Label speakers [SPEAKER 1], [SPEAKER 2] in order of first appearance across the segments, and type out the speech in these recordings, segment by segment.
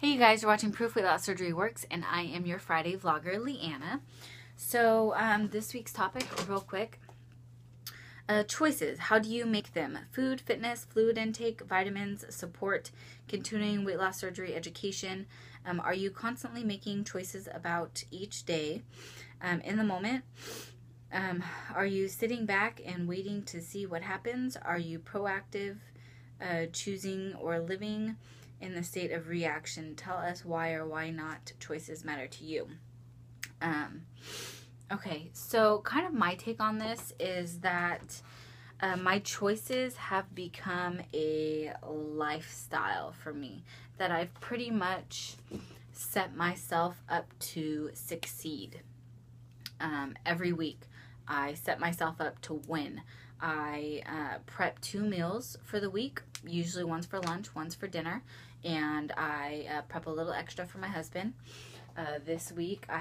[SPEAKER 1] Hey, you guys are watching Proof Weight Loss Surgery Works, and I am your Friday vlogger, Leanna. So this week's topic, real quick, choices. How do you make them? Food, fitness, fluid intake, vitamins, support, continuing weight loss surgery education. Are you constantly making choices about each day in the moment? Are you sitting back and waiting to see what happens? Are you proactive, choosing or living in the state of reaction? Tell us why or why not choices matter to you. Okay, so kind of my take on this is that my choices have become a lifestyle for me, that I've pretty much set myself up to succeed. Every week I set myself up to win. I prep 2 meals for the week, usually one's for lunch, one's for dinner, and I prep a little extra for my husband. This week I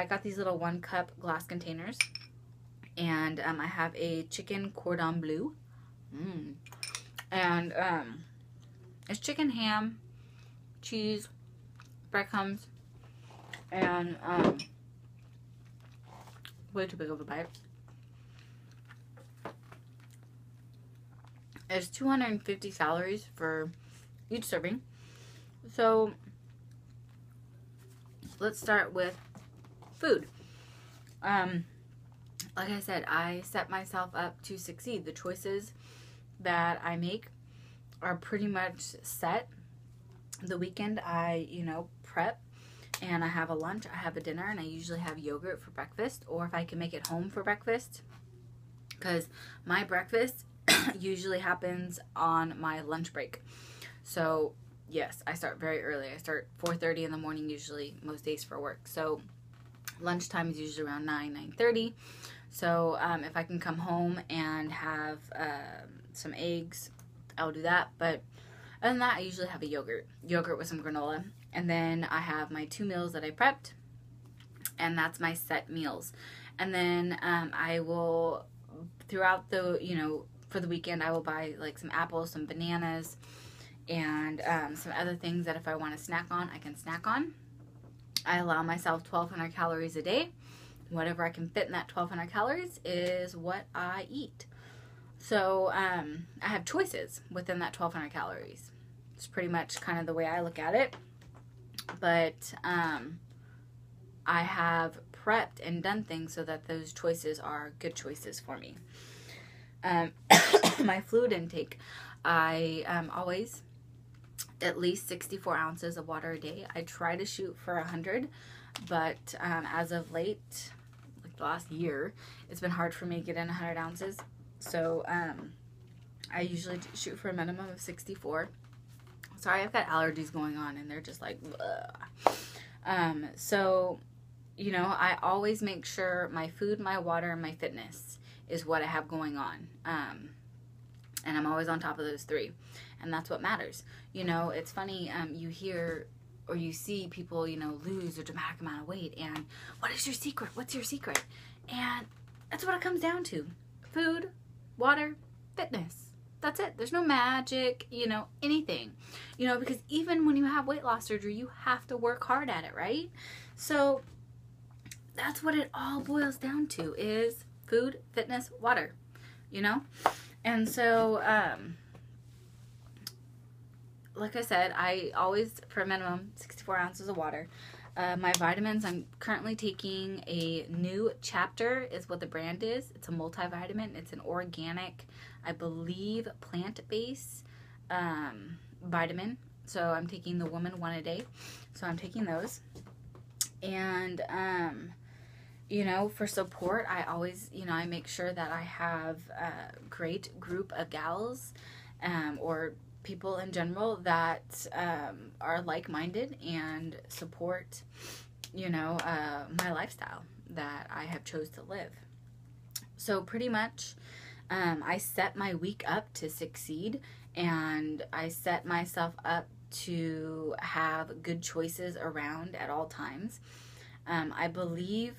[SPEAKER 1] got these little 1-cup glass containers, and I have a chicken cordon bleu, and it's chicken, ham, cheese, breadcrumbs, and way too big of a bite. It's 250 calories for each serving. So let's start with food. Like I said, I set myself up to succeed. The choices that I make are pretty much set. The weekend I, prep, and I have a lunch, I have a dinner, and I usually have yogurt for breakfast, or if I can make it home for breakfast, because my breakfast usually happens on my lunch break. So yes, I start very early. I start 4:30 in the morning usually, most days, for work. So lunchtime is usually around 9:30. So if I can come home and have some eggs, I'll do that. But other than that, I usually have a yogurt with some granola. And then I have my 2 meals that I prepped, and that's my set meals. And then I will, throughout the, for the weekend, I will buy like some apples, some bananas, and some other things that if I want to snack on, I can snack on. I allow myself 1,200 calories a day. Whatever I can fit in that 1,200 calories is what I eat. So I have choices within that 1,200 calories. It's pretty much kind of the way I look at it. But I have prepped and done things so that those choices are good choices for me. My fluid intake, I always at least 64 ounces of water a day. I try to shoot for 100, but as of late, like the last year, it's been hard for me to get in 100 ounces. So I usually shoot for a minimum of 64. Sorry, I've got allergies going on, and they're just like, so, I always make sure my food, my water, and my fitness is what I have going on. And I'm always on top of those 3. And that's what matters. It's funny, you hear or you see people, lose a dramatic amount of weight. And what is your secret? What's your secret? And that's what it comes down to. Food, water, fitness. That's it. There's no magic, anything. Because even when you have weight loss surgery, you have to work hard at it, right? So that's what it all boils down to, is food, fitness, water, And so, like I said, I always, for a minimum, 64 ounces of water. My vitamins, I'm currently taking a new Chapter, is what the brand is. It's a multivitamin. It's an organic, I believe, plant-based vitamin. So I'm taking the Woman one a day. So I'm taking those. And, for support, I always, I make sure that I have a great group of gals or people in general that are like-minded and support, my lifestyle that I have chose to live. So pretty much, I set my week up to succeed, and I set myself up to have good choices around at all times. I believe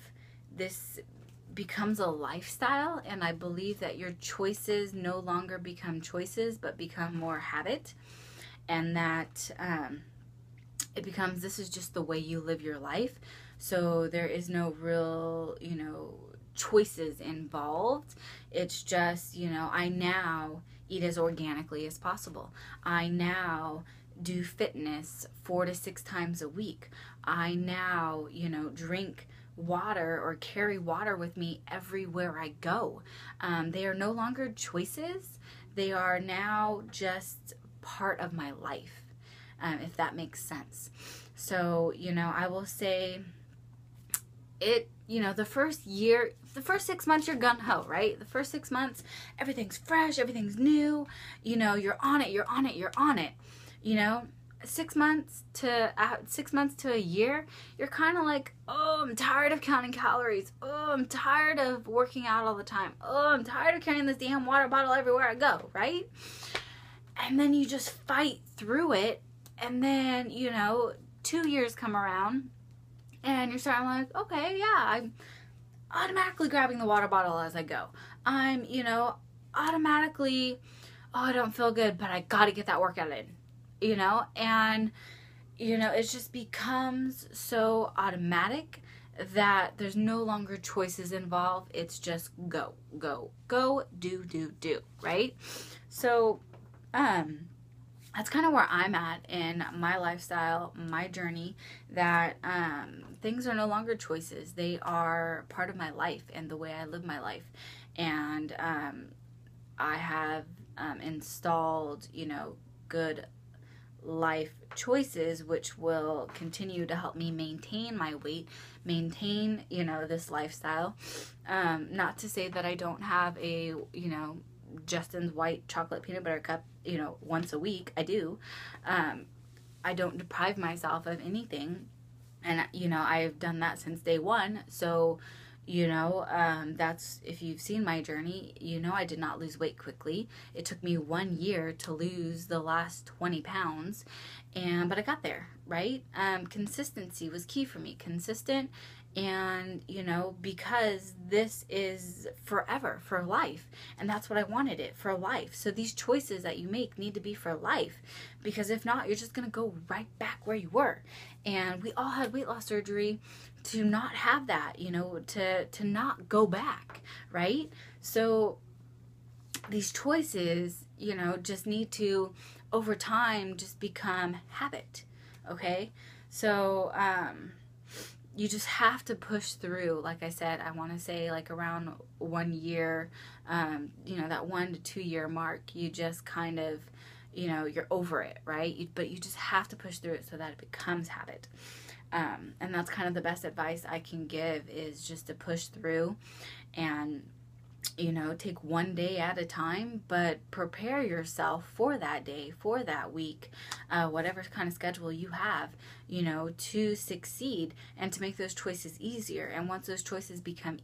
[SPEAKER 1] this becomes a lifestyle, and I believe that your choices no longer become choices but become more habit, and that it becomes, this is just the way you live your life. So there is no real, choices involved. It's just, I now eat as organically as possible. I now do fitness 4 to 6 times a week. I now, drink water or carry water with me everywhere I go. They are no longer choices. They are now just part of my life, if that makes sense. So, I will say it, the first 6 months you're gung-ho, right? The first 6 months, everything's fresh, everything's new, you're on it. 6 months to a year, you're kind of like, oh, I'm tired of counting calories. Oh, I'm tired of working out all the time. Oh, I'm tired of carrying this damn water bottle everywhere I go, right? And then you just fight through it. And then, 2 years come around and you're starting like, okay, yeah, I'm automatically grabbing the water bottle as I go. I'm, automatically, oh, I don't feel good, but I got to get that workout in, and, it just becomes so automatic that there's no longer choices involved. It's just go, do, right? So, that's kind of where I'm at in my lifestyle, my journey, that things are no longer choices. They are part of my life and the way I live my life. And I have installed, good life choices, which will continue to help me maintain my weight, maintain, this lifestyle. Not to say that I don't have a, Justin's white chocolate peanut butter cup, once a week. I do. I don't deprive myself of anything. And, I've done that since day one. So, that's, if you've seen my journey, I did not lose weight quickly. It took me 1 year to lose the last 20 pounds. But I got there, right? Consistency was key for me. Consistent. And, because this is forever, for life. And that's what I wanted it, for life. So these choices that you make need to be for life. Because if not, you're just going to go right back where you were. And we all had weight loss surgery to not have that, to not go back, right? So these choices, just need to, over time, just become habit, okay? So, you just have to push through. Like I said, I want to say like around 1 year, that 1 to 2 year mark, you just kind of, you're over it, right? But you just have to push through it so that it becomes habit. And that's kind of the best advice I can give, is just to push through and, take one day at a time, but prepare yourself for that day, for that week, whatever kind of schedule you have, to succeed and to make those choices easier. And once those choices become